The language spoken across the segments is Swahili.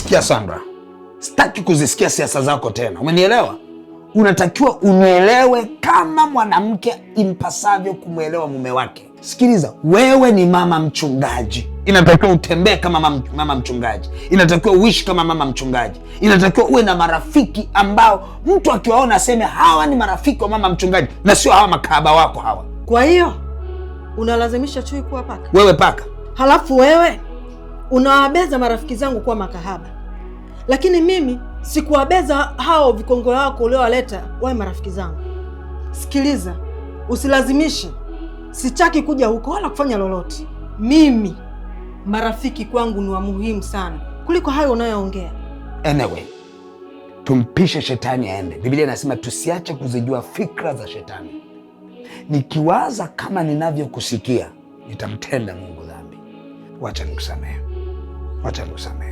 Sikia Sandra, sitaki kuzisikia siasa zako tena, umenielewa? Unatakiwa unielewe kama mwanamke impasavyo kumwelewa mume wake. Sikiliza, wewe ni mama mchungaji, inatakiwa utembee kama mama mchungaji, inatakiwa uishi kama mama mchungaji, inatakiwa uwe na marafiki ambao mtu akiwaona aseme hawa ni marafiki wa mama mchungaji na sio hawa makahaba wako hawa. Kwa hiyo unalazimisha Chui kuwa paka? Wewe paka, halafu wewe unawabeza marafiki zangu kuwa makahaba, lakini mimi sikuwabeza hao vikongwe wako uliowaleta wawe marafiki zangu. Sikiliza, usilazimishe. Sitaki kuja huko wala kufanya lolote. Mimi marafiki kwangu ni wa muhimu sana kuliko hayo unayoongea. Anyway, tumpishe shetani aende. Biblia inasema tusiache kuzijua fikra za shetani. Nikiwaza kama ninavyokusikia, nitamtenda Mungu dhambi. Wacha nikusamehe. Wacha nikusamehe.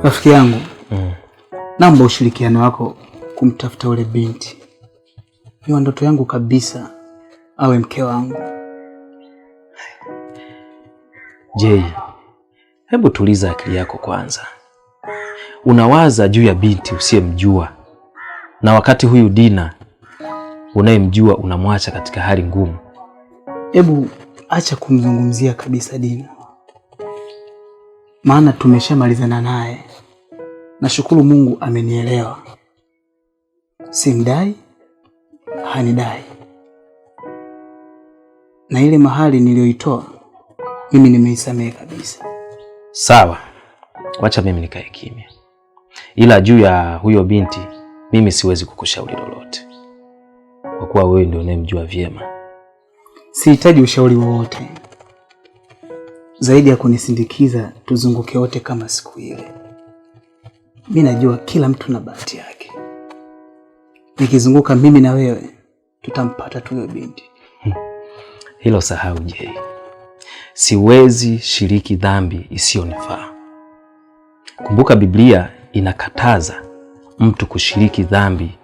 Rafiki yangu, naomba ushirikiano wako kumtafuta ule binti. Ni ndoto yangu kabisa awe mke wangu. Jay, hebu tuliza akili yako kwanza. Unawaza juu ya binti usiyemjua, na wakati huyu Dina unayemjua unamwacha katika hali ngumu. Hebu acha kumzungumzia kabisa Dina, maana tumeshamalizana naye. Nashukuru Mungu amenielewa. Simdai, hanidai. Na ile mahali niliyoitoa mimi nimeisamehe kabisa. Sawa, wacha mimi nikae kimya. Ila juu ya huyo binti mimi siwezi kukushauri lolote, kwa kuwa wewe ndio unayemjua vyema. Sihitaji ushauri wowote zaidi ya kunisindikiza tuzunguke wote kama siku ile. Mimi najua kila mtu na bahati yake. Nikizunguka mimi na wewe tutampata tu huyo binti. Hilo sahau Jay. Siwezi shiriki dhambi isiyonifaa. Kumbuka Biblia inakataza mtu kushiriki dhambi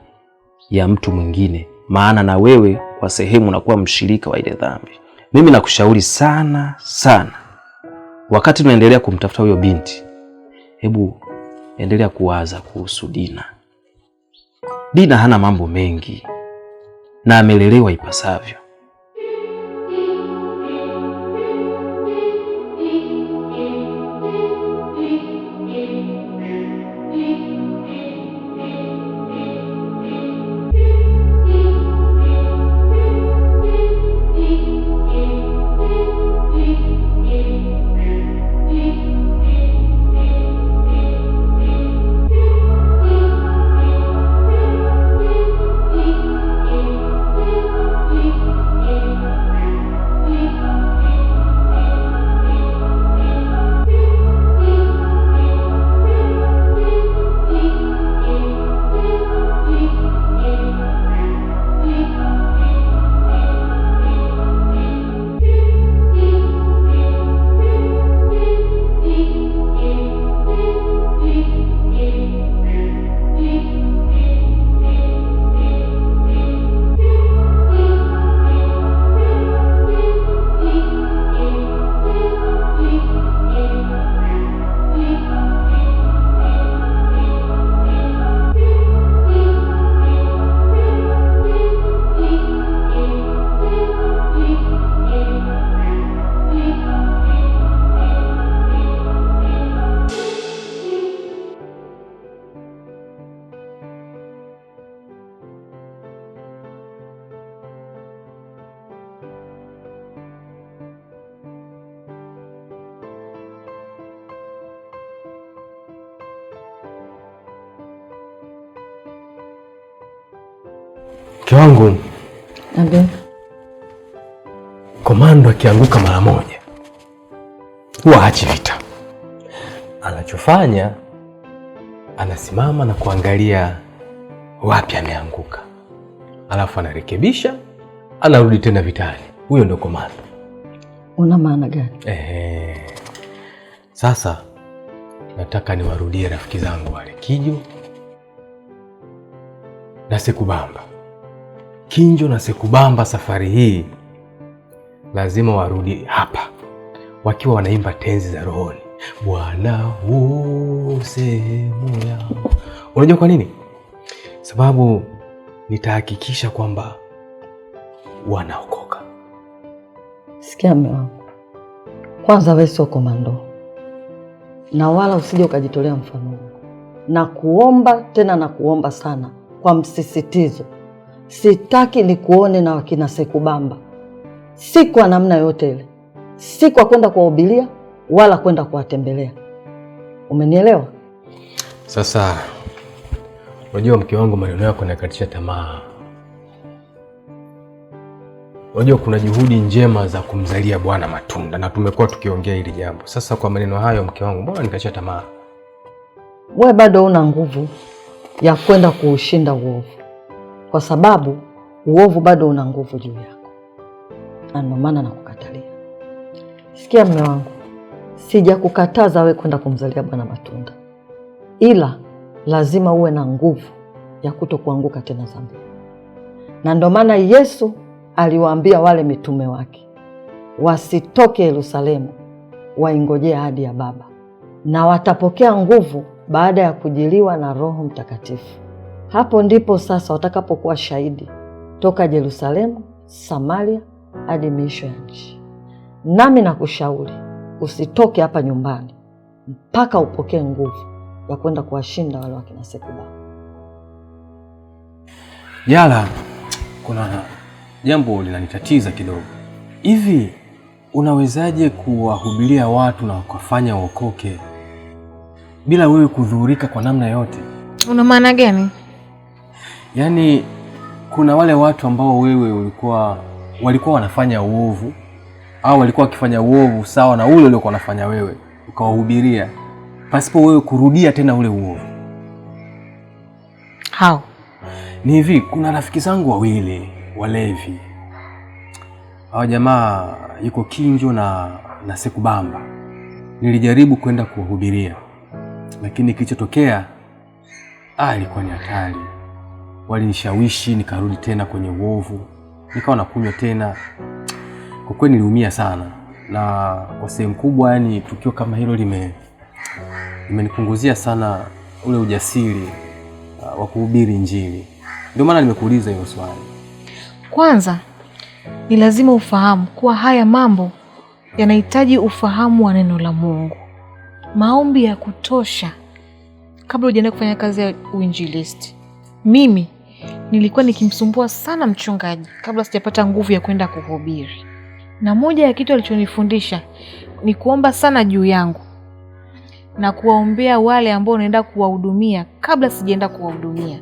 ya mtu mwingine, maana na wewe kwa sehemu unakuwa mshirika wa ile dhambi. Mimi nakushauri sana sana, wakati tunaendelea kumtafuta huyo binti, hebu endelea kuwaza kuhusu Dina. Dina hana mambo mengi na amelelewa ipasavyo. Mke wangu, Ambe. Komando akianguka mara moja huwa haachi vita. Anachofanya, anasimama na kuangalia wapi ameanguka, alafu anarekebisha, anarudi tena vitani. Huyo ndio komando. Una maana gani? Sasa nataka niwarudie rafiki zangu wale Kijo na Sekubamba. Kinjo na Sekubamba safari hii lazima warudi hapa wakiwa wanaimba tenzi za rohoni. Bwana sehemu yangu. Unajua kwa nini? Sababu nitahakikisha kwamba wanaokoka. Sikia mume wangu, kwanza wewe sio komando, na wala usije ukajitolea mfano huu. Na kuomba tena na kuomba sana kwa msisitizo, sitaki nikuone na wakina Sekubamba, si kwa namna yote ile, si kwa kwenda kuwahubiria wala kwenda kuwatembelea. Umenielewa? Sasa unajua mke wangu, maneno yako yanakatisha tamaa. Unajua kuna juhudi njema za kumzalia Bwana matunda, na tumekuwa tukiongea hili jambo. Sasa kwa maneno hayo mke wangu, mbona nikatisha tamaa? Wewe bado una nguvu ya kwenda kuushinda uovu, kwa sababu uovu bado una nguvu juu yako, na ndio maana nakukatalia. Sikia mume wangu, sija kukataza wewe kwenda kumzalia Bwana matunda, ila lazima uwe na nguvu ya kutokuanguka tena dhambi. Na ndio maana Yesu aliwaambia wale mitume wake wasitoke Yerusalemu, waingojee ahadi ya Baba, na watapokea nguvu baada ya kujiliwa na Roho Mtakatifu. Hapo ndipo sasa watakapokuwa shahidi toka Yerusalemu, Samaria hadi miisho ya nchi. Nami nakushauri usitoke hapa nyumbani mpaka upokee nguvu ya kwenda kuwashinda wale wakina Sekubamba. Yala, kuna jambo linanitatiza kidogo. Hivi unawezaje kuwahubiria watu na wakafanya wokoke bila wewe kudhurika kwa namna yote? Una maana gani? Yaani kuna wale watu ambao wewe walikuwa wanafanya uovu, au walikuwa wakifanya uovu sawa na ule uliokuwa unafanya wewe, ukawahubiria pasipo wewe kurudia tena ule uovu. Hao ni hivi, kuna rafiki zangu wawili walevi. Hao jamaa yuko Kinjo na Sekubamba. Nilijaribu kwenda kuwahubiria, lakini kilichotokea ilikuwa ni hatari. Walinishawishi nikarudi tena kwenye uovu, nikawa nakunywa tena. Kwa kweli niliumia sana, na kwa sehemu kubwa yani tukio kama hilo limenipunguzia sana ule ujasiri wa kuhubiri Injili. Ndio maana nimekuuliza hiyo swali. Kwanza ni lazima ufahamu kuwa haya mambo yanahitaji ufahamu wa neno la Mungu, maombi ya kutosha kabla hujaenda kufanya kazi ya uinjilisti. Mimi nilikuwa nikimsumbua sana mchungaji kabla sijapata nguvu ya kwenda kuhubiri, na moja ya kitu alichonifundisha ni kuomba sana juu yangu na kuwaombea wale ambao naenda kuwahudumia kabla sijaenda kuwahudumia.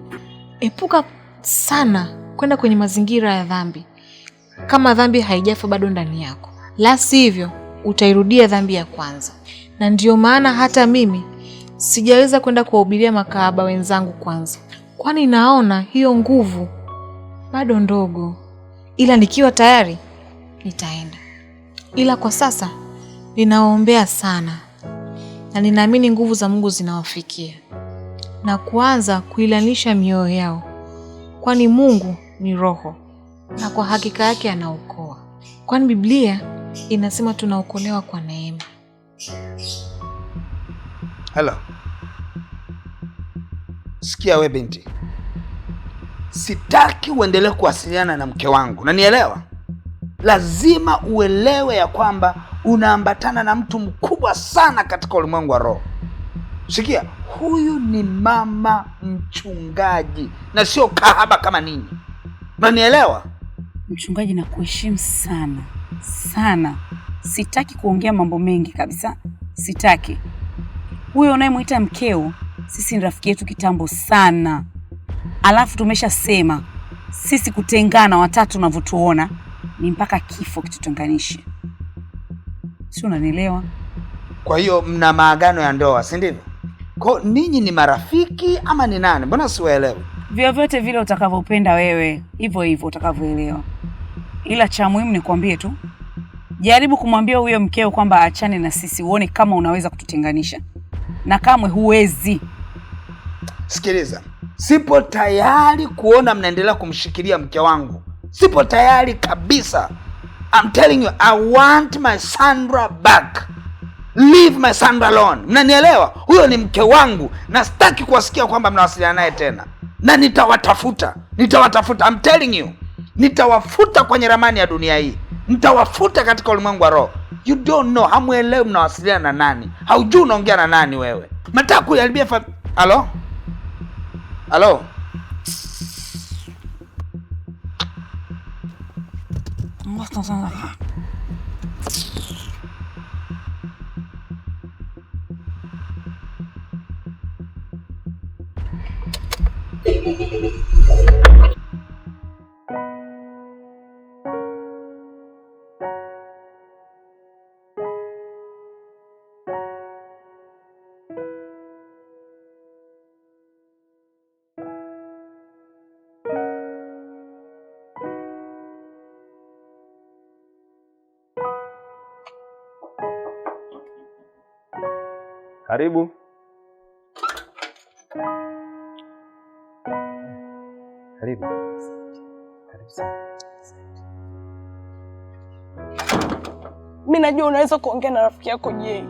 Epuka sana kwenda kwenye mazingira ya dhambi kama dhambi haijafa bado ndani yako, la sivyo utairudia dhambi ya kwanza. Na ndio maana hata mimi sijaweza kwenda kuwahubiria makahaba wenzangu kwanza, kwani naona hiyo nguvu bado ndogo, ila nikiwa tayari nitaenda. Ila kwa sasa ninawaombea sana, na ninaamini nguvu za Mungu zinawafikia na kuanza kuilanisha mioyo yao, kwani Mungu ni roho na kwa hakika yake anaokoa, kwani Biblia inasema tunaokolewa kwa neema. Hello. Sikia we binti, sitaki uendelee kuwasiliana na mke wangu, na nielewa. Lazima uelewe ya kwamba unaambatana na mtu mkubwa sana katika ulimwengu wa roho. Sikia, huyu ni mama mchungaji na sio kahaba kama ninyi. Na nielewa. Mchungaji, na kuheshimu sana sana, sitaki kuongea mambo mengi kabisa, sitaki. Huyo unayemwita mkeo, sisi ni rafiki yetu kitambo sana. Alafu tumeshasema sisi kutengana watatu unavyotuona ni mpaka kifo kitutenganishe. Si unanielewa? Kwa hiyo mna maagano ya ndoa, si ndivyo? Kwa ninyi ni marafiki ama ni nani? Mbona siwaelewi? Vyovyote vile utakavyopenda wewe, hivyo hivyo utakavyoelewa. Ila cha muhimu ni kuambie tu, jaribu kumwambia huyo mkeo kwamba aachane na sisi, uone kama unaweza kututenganisha. Na kamwe huwezi. Sikiliza, sipo tayari kuona mnaendelea kumshikilia mke wangu. Sipo tayari kabisa. I'm telling you, I want my Sandra back. Leave my Sandra alone. Mnanielewa? Huyo ni mke wangu na sitaki kuwasikia kwamba mnawasiliana naye tena. Na nitawatafuta. I'm telling you. Nitawafuta kwenye ramani ya dunia hii. Nitawafuta katika ulimwengu wa roho. You don't know, hamuelewi mnawasiliana na nani. Haujui unaongea na nani wewe. Mnataka kuharibia Halo? Halo? Karibu. Karibu. Karibu sana. Mimi najua unaweza kuongea na rafiki yako Jay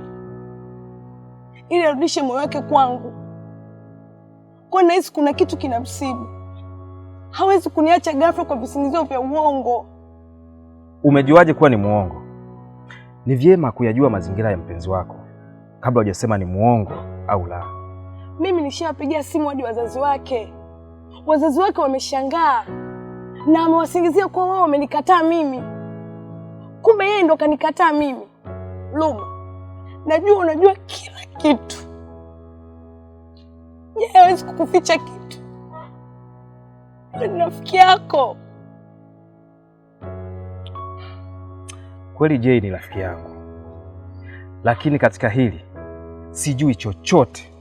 ili arudishe moyo wake kwangu. Kwa nahisi kuna kitu kinamsibu. Hawezi kuniacha ghafla kwa visingizio vya uongo. Umejuaje kuwa ni muongo? Ni vyema kuyajua mazingira ya mpenzi wako kabla hujasema ni muongo au la. Mimi nishawapigia simu hadi wazazi wake. Wazazi wake wameshangaa na amewasingizia kwa wao wamenikataa mimi. Kumbe yeye ndo kanikataa mimi. Luma, najua unajua kila kitu. Yeye hawezi kukuficha kitu. Ni rafiki yako. Kweli Jay ni rafiki yangu, lakini katika hili sijui chochote,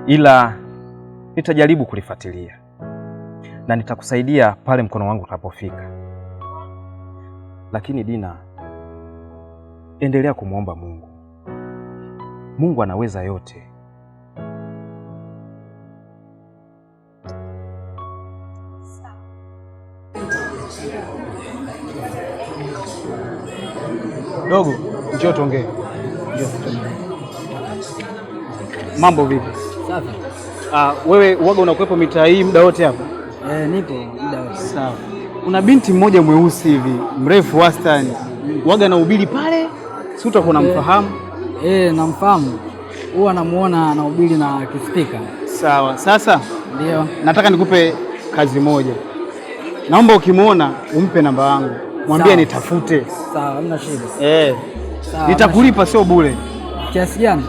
ila nitajaribu kulifuatilia na nitakusaidia pale mkono wangu utapofika. Lakini Dina, endelea kumwomba Mungu. Mungu anaweza yote. Dogo, njoo tuongee. Mambo vipi? Safi. Wewe uwaga unakuwepo mitaa hii muda wote hapa? Nipo muda wote. Sawa. Kuna binti mmoja mweusi hivi, mrefu wastani. Uwaga anahubiri pale. Si utakuwa unamfahamu? Namfahamu. Huwa namuona anahubiri na kispika. Sawa. Sasa ndio nataka nikupe kazi moja. Naomba ukimwona umpe namba yangu. Mwambie nitafute. Sawa, hamna shida. Sawa. Nitakulipa sio bure. Kiasi gani?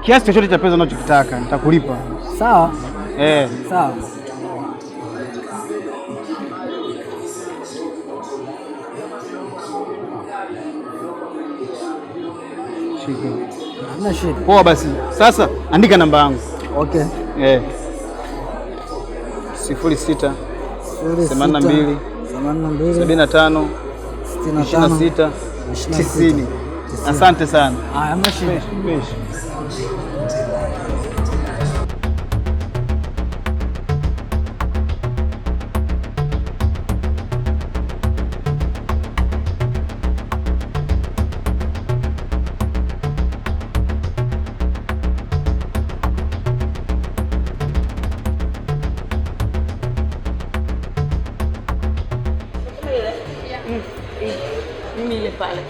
Kiasi chochote cha pesa unachokitaka nitakulipa. Sawa. Sawa. Hamna shida. Poa basi. Sasa andika namba yangu. Okay. 06 82 75 26 90. Asante sana. Hamna shida. Mimi ile pale.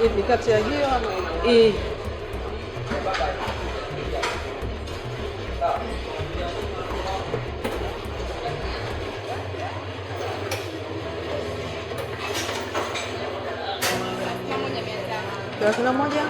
Hivi kati ya hiyo ama Kuna moja?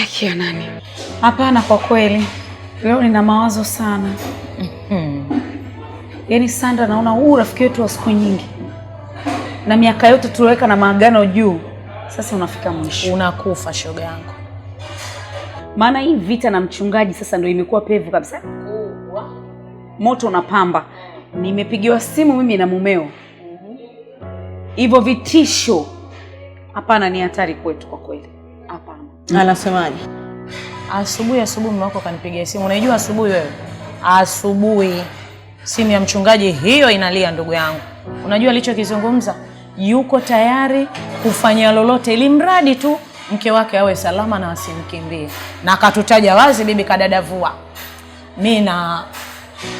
Akia nani? Hapana, kwa kweli leo nina mawazo sana. Yaani Sandra, naona huu rafiki wetu wa siku nyingi na miaka yote tuliweka na maagano juu, sasa unafika mwisho. Unakufa shoga yangu. Maana hii vita na mchungaji sasa ndio imekuwa pevu kabisa. Moto unapamba. Nimepigiwa simu mimi na mumeo. Hivyo vitisho hapana, ni hatari kwetu kwa kweli. Hapana. Anasemaje? Asubuhi mume wako kanipigia simu. Unaijua asubuhi wewe? Asubuhi simu ya mchungaji hiyo inalia ndugu yangu. Unajua alichokizungumza? Yuko tayari kufanya lolote ili mradi tu mke wake awe salama na asimkimbie. Na akatutaja wazi bibi kadadavua. Mimi na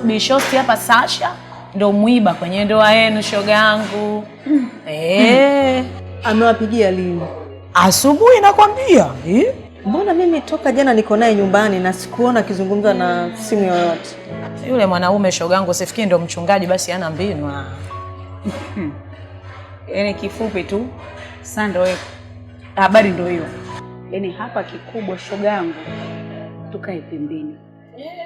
Bishosti hapa Sasha ndo mwiba kwenye ndoa yenu shoga yangu. Amewapigia lini? Asubuhi nakwambia. Mbona mimi toka jana niko naye nyumbani na sikuona akizungumza na simu yoyote? Yule mwanaume shoga yangu sifikiri ndo mchungaji basi hana mbinu. Yaani kifupi tu Sandra, wewe habari ndio hiyo. Yaani hapa kikubwa shoga yangu, tukae pembeni.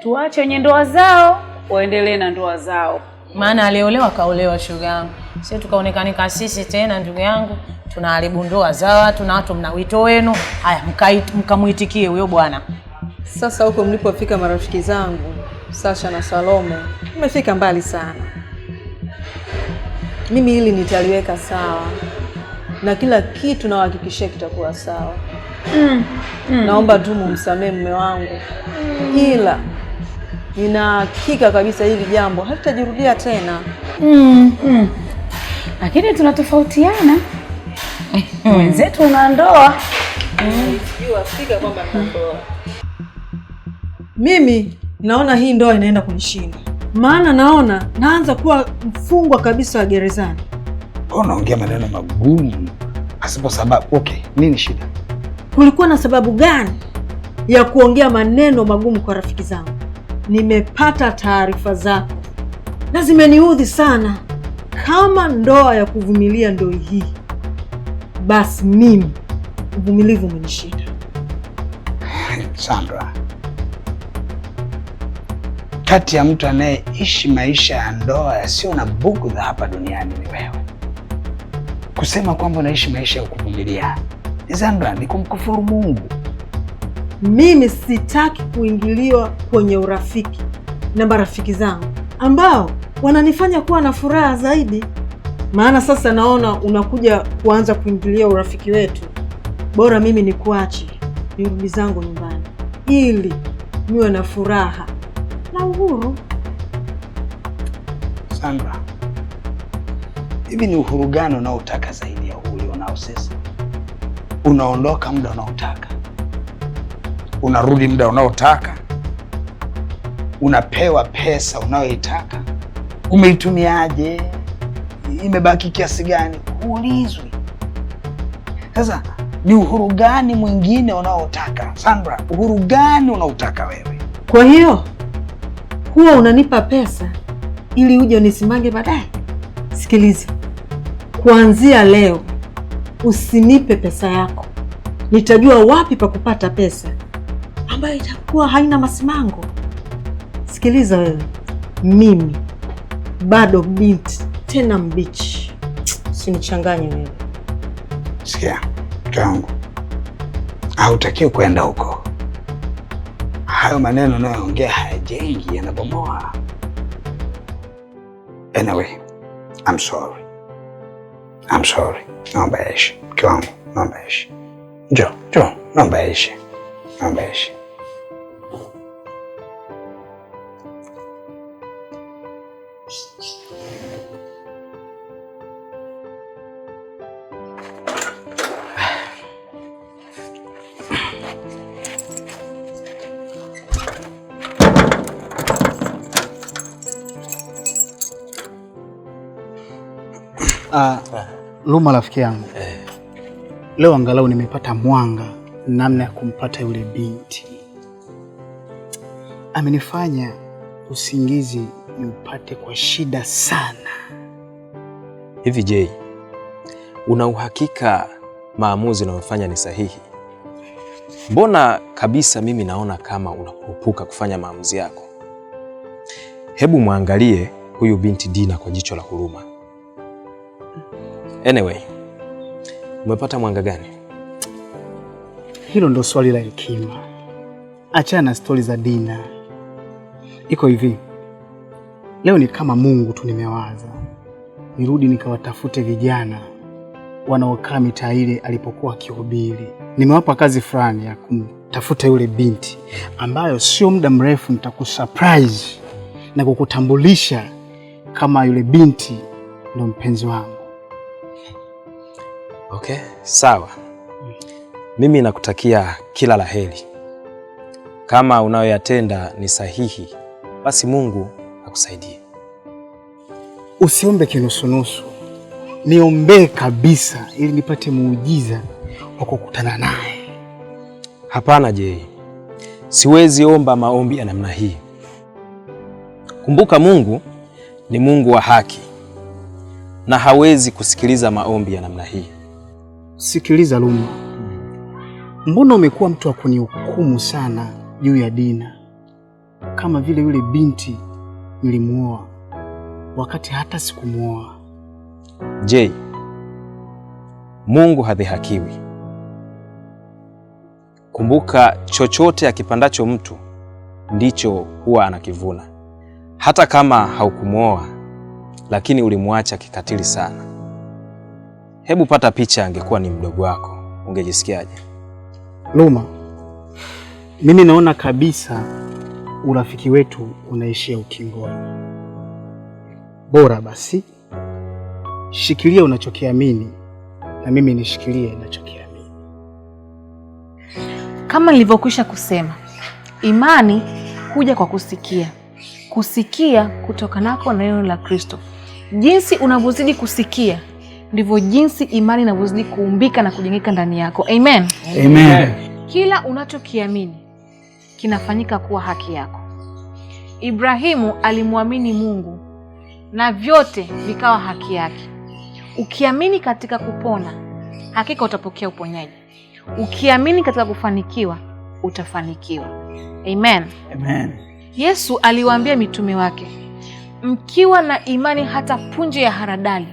Tuache wenye ndoa zao waendelee na ndoa zao. Maana aliolewa kaolewa shoga yangu. Sisi tukaonekanika sisi tena ndugu yangu tunaharibu ndoa za watu na watu mna wito wenu. Haya mkamuitikie huyo bwana. Sasa huko mlipofika marafiki zangu Sasha na Salome, mmefika mbali sana. Mimi hili nitaliweka sawa. Na kila kitu nawahakikishia kitakuwa sawa. Naomba tu mumsamehe mume wangu. Ila nina hakika kabisa hili jambo halitajirudia tena. Lakini tunatofautiana. Wenzetu una ndoa. Sijui fika kwamba nina ndoa. Mimi naona hii ndoa inaenda kunishinda. Maana naona naanza kuwa mfungwa kabisa wa gerezani. Unaongea maneno magumu asipo sababu. Okay, nini shida? Kulikuwa na sababu gani ya kuongea maneno magumu kwa rafiki zangu? Nimepata taarifa zako na zimeniudhi sana. Kama ndoa ya kuvumilia ndio hii, basi mimi uvumilivu umenishinda. Sandra, kati ya mtu anayeishi maisha ya ndoa yasiyo na bugudha hapa duniani ni wewe. Kusema kwamba unaishi maisha ya kuvumilia, Sandra, ni kumkufuru Mungu. Mimi sitaki kuingiliwa kwenye urafiki na marafiki zangu ambao wananifanya kuwa na furaha zaidi. Maana sasa naona unakuja kuanza kuingilia urafiki wetu. Bora mimi nikuache nirudi zangu nyumbani ili niwe na furaha na uhuru. Sandra, hivi ni uhuru gani unaotaka zaidi ya uhuru unao sasa? Unaondoka muda unaotaka, unarudi muda unaotaka, unapewa pesa unayoitaka. Umeitumiaje? Imebaki kiasi gani? Uulizwe. Sasa ni uhuru gani mwingine unaotaka? Sandra, uhuru gani unaotaka wewe? Kwa hiyo huwa unanipa pesa ili uje unisimage baadaye? Sikiliza, kuanzia leo usinipe pesa yako. Nitajua wapi pa kupata pesa ambayo itakuwa haina masimango. Sikiliza wewe, mimi bado binti tena mbichi. Usinichanganye wewe. Sikia, mke wangu, hautakiwi kwenda huko. Hayo maneno unayoongea hayajengi, yanabomoa. Anyway, I'm sorry. Naomba yaishi. Mke wangu, naomba yaishi. Njoo, naomba yaishi. Luma rafiki yangu, leo angalau nimepata mwanga namna ya kumpata yule binti. Amenifanya usingizi niupate kwa shida sana. Hivi Jay, una uhakika maamuzi unayofanya ni sahihi? mbona kabisa mimi naona kama unakurupuka kufanya maamuzi yako. Hebu muangalie huyu binti Dina kwa jicho la huruma. Anyway, umepata mwanga gani? Hilo ndo swali la hekima. Achana na stori za Dina. Iko hivi, leo ni kama Mungu tu nimewaza nirudi nikawatafute vijana wanaokaa mitaa ile alipokuwa akihubiri. Nimewapa kazi fulani ya kumtafuta yule binti ambayo sio muda mrefu nitakusurprise na kukutambulisha kama yule binti ndo mpenzi wangu. Okay, sawa. Mimi nakutakia kila la heri. Kama unayoyatenda ni sahihi, basi Mungu akusaidie. Usiombe kinusunusu. Niombee kabisa ili nipate muujiza wa kukutana naye. Hapana Jay. Siwezi omba maombi ya namna hii. Kumbuka Mungu ni Mungu wa haki na hawezi kusikiliza maombi ya namna hii. Sikiliza Luma. Mbona umekuwa mtu wa kunihukumu sana juu ya Dina? Kama vile yule binti nilimuoa wakati hata sikumuoa. Jay, Mungu hadhihakiwi. Kumbuka chochote akipandacho mtu ndicho huwa anakivuna. Hata kama haukumuoa, lakini ulimwacha kikatili sana. Hebu pata picha angekuwa ni mdogo wako, ungejisikiaje? Luma, mimi naona kabisa urafiki wetu unaishia ukingoni. Bora basi shikilia unachokiamini na mimi nishikilie ninachokiamini. Kama nilivyokwisha kusema, imani huja kwa kusikia, kusikia kutokanako na neno la Kristo. Jinsi unavyozidi kusikia ndivyo jinsi imani inavyozidi kuumbika na kujengeka ndani yako. Amen. Amen. Kila unachokiamini kinafanyika kuwa haki yako. Ibrahimu alimwamini Mungu na vyote vikawa haki yake. Ukiamini katika kupona, hakika utapokea uponyaji. Ukiamini katika kufanikiwa, utafanikiwa. Amen. Amen. Yesu aliwaambia mitume wake, mkiwa na imani hata punje ya haradali,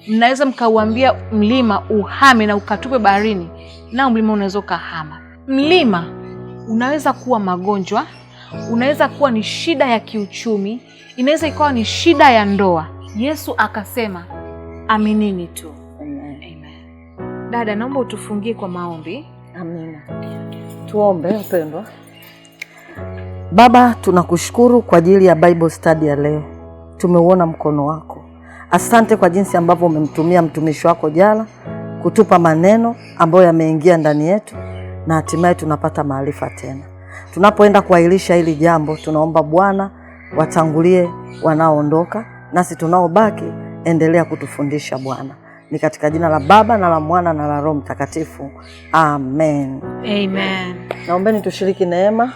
mnaweza mkauambia mlima uhame na ukatupe baharini, na mlima unaweza ukahama. Mlima unaweza kuwa magonjwa, unaweza kuwa ni shida ya kiuchumi, inaweza ikawa ni shida ya ndoa. Yesu akasema, aminini tu. Amen. Dada, naomba utufungie kwa maombi. Amina. Tuombe. Mpendwa Baba, tunakushukuru kwa ajili ya Bible study ya leo. Tumeuona mkono wako. Asante kwa jinsi ambavyo umemtumia mtumishi wako Jala kutupa maneno ambayo yameingia ndani yetu na hatimaye tunapata maarifa tena. Tunapoenda kuahirisha hili jambo, tunaomba Bwana watangulie wanaoondoka, nasi tunaobaki endelea kutufundisha Bwana. Ni katika jina la Baba na la Mwana na la Roho Mtakatifu. Amen. Amen. Naombeni tushiriki neema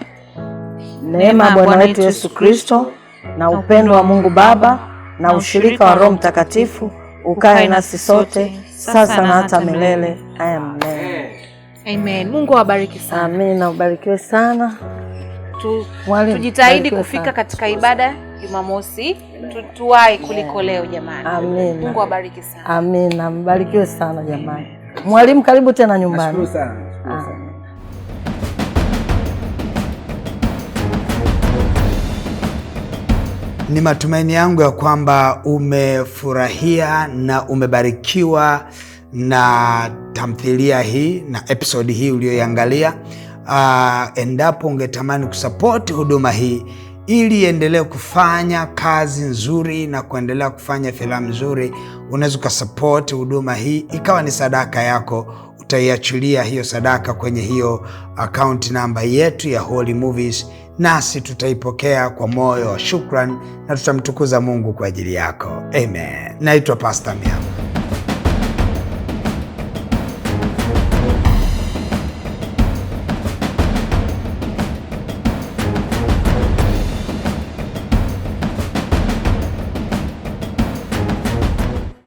ya Bwana wetu Yesu Kristo na upendo wa Mungu Baba na ushirika wa Roho Mtakatifu ukae nasi sote sasa na hata milele. Amen. Amen. Mungu awabariki sana. Amina, ubarikiwe sana. Tujitahidi kufika katika ibada Jumamosi. Tuwahi kuliko leo jamani. Amina. Mungu awabariki sana. Amina, mbarikiwe sana jamani. Mwalimu, karibu tena nyumbani. Nashukuru sana. Ni matumaini yangu ya kwamba umefurahia na umebarikiwa na tamthilia hii na episode hii uliyoiangalia. Endapo ungetamani kusupport huduma hii ili iendelee kufanya kazi nzuri na kuendelea kufanya filamu nzuri, unaweza kusupport huduma hii ikawa ni sadaka yako. Utaiachilia hiyo sadaka kwenye hiyo account namba yetu ya Holy Movies, nasi tutaipokea kwa moyo wa shukrani na tutamtukuza Mungu kwa ajili yako. Amen. Naitwa Pastor Miam.